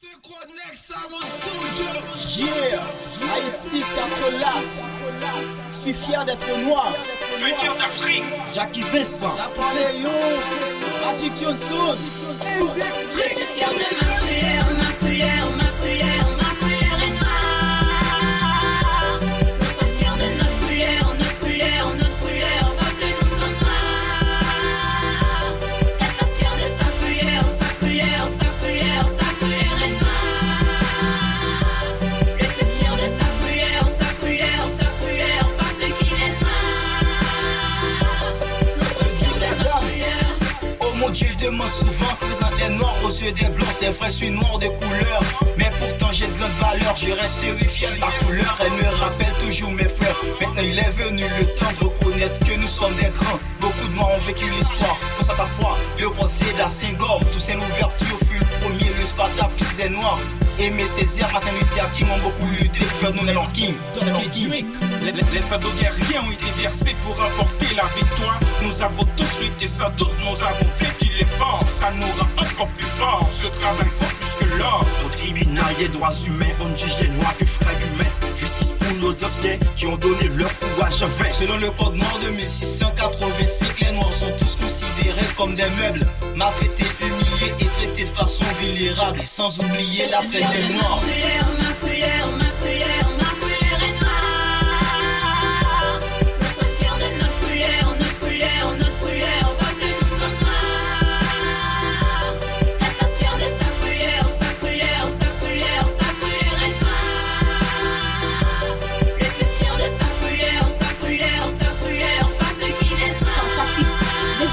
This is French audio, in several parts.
C'est quoi next à mon studio? Yeah, Haïti 4 Las. Suis fier d'être noir. Venir d'Afrique. Jackie Vincent. La Paléon. Magic Johnson. Je suis fier de ma couleur, ma couleur, ma couleur, ma couleur est noire. Nous sommes fiers de notre couleur, notre couleur, notre couleur, parce que nous sommes noirs. Être fier de sa couleur, sa couleur, sa couleur, sa couleur est noire. Le plus fier de sa couleur, sa couleur, sa couleur, parce qu'il est noir. Nous sommes fiers de notre couleur. Oh mon Dieu, je demande souvent, présente les noirs aux yeux des blancs. C'est vrai, je suis noir de couleur, mais pourtant j'ai de grandes valeurs. Je resterai fier de ma couleur, elle me rappelle toujours mes frères. Maintenant il est venu le temps de reconnaître que nous sommes des grands. Beaucoup de noirs ont vécu l'histoire, pense à ta poids, Léopold Sédar Senghor. Tous ces ouvertures fut le premier, le Spartacus des noirs. Aimé Césaire, Martin Luther King ont beaucoup lutté pour faire nous les King. Les soldats guerriers ont été versés pour apporter la victoire. Nous avons tous lutté sans doute, nous avons vécu l'effort. Ça nous rend encore plus forts, ce travail vaut plus que l'or. Au tribunal des droits humains, on juge les noirs que frères humains. Justice pour nos anciens qui ont donné leur courage à vain. Selon le code noir de 1685, les noirs sont tous considérés comme des meubles, maltraités, humiliés et traités de façon vulnérable. Sans oublier la fête des noirs. Ma couleur, ma couleur, ma couleur est noire. Nous sommes fiers de notre couleur, notre couleur, notre couleur, parce que nous sommes noirs. Être fier de sa couleur, sa couleur, sa couleur, sa couleur est noire. Le plus fier de sa couleur, sa couleur, sa couleur, parce qu'il est noir. Nous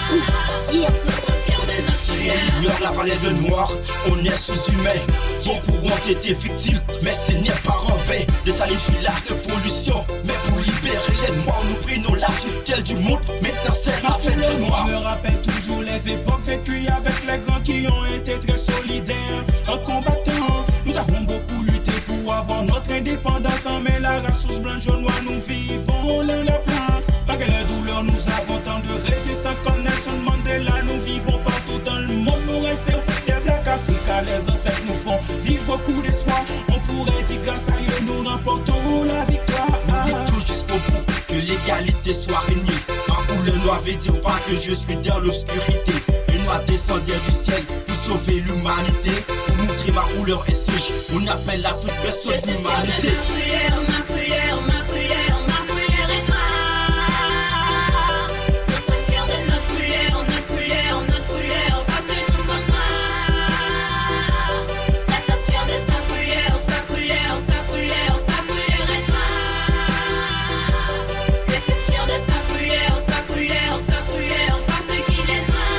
sommes fiers de notre couleur. Ignore la vallée de noir, on est sous-humain. Beaucoup ont été victimes, mais ce n'est pas en vain. De salines fut la révolution, mais pour libérer les noirs, nous prenons la tutelle du monde. Maintenant c'est la fête Le de noir noir. me rappelle toujours les époques vécues avec les grands qui ont été très solidaires. En combattant, nous avons beaucoup lutté pour avoir notre indépendance. Mais la race blanche, jaune, noire, nous vivons dans le plan. Malgré les douleurs, nous avons tant de résistance comme Nelson Mandela. Nous vivons partout dans le monde, nous restons des Black Africa. Les ancêtres nous font vivre beaucoup d'espoir. On pourrait dire grâce à eux, nous remportons la victoire. Et tout jusqu'au bout, que l'égalité soit régnée. Ma couleur noire veut dire pas que je suis dans l'obscurité. Une noix descendait du ciel pour sauver l'humanité. Pour montrer ma couleur et siège, on appelle l'Afrique berceau Je suis de fier l'humanité. de ma couleur, ma couleur, ma couleur est noire. Nous sommes fiers de notre couleur, notre couleur, notre couleur, parce que nous sommes noirs. Être fier de sa couleur, sa couleur, sa couleur, sa couleur est noire. Le plus fier de sa couleur, sa couleur, sa couleur, parce qu'il est noir.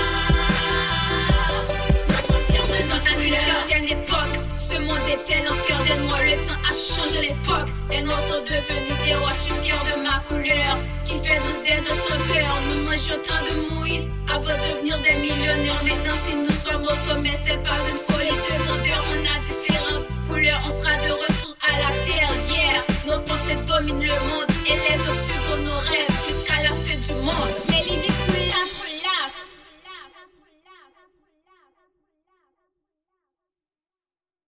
Nous sommes fiers de notre couleur. À une certaine époque, ce monde était l'enfer des noirs. Le temps a changé l'époque. Les noirs sont devenus des rois. Je suis fier de ma couleur, qui fait de nous des chanteurs. Nous mangeons tant de Moïse avant de devenir des millionnaires. Maintenant, si nous sommes au sommet, c'est pas une fois.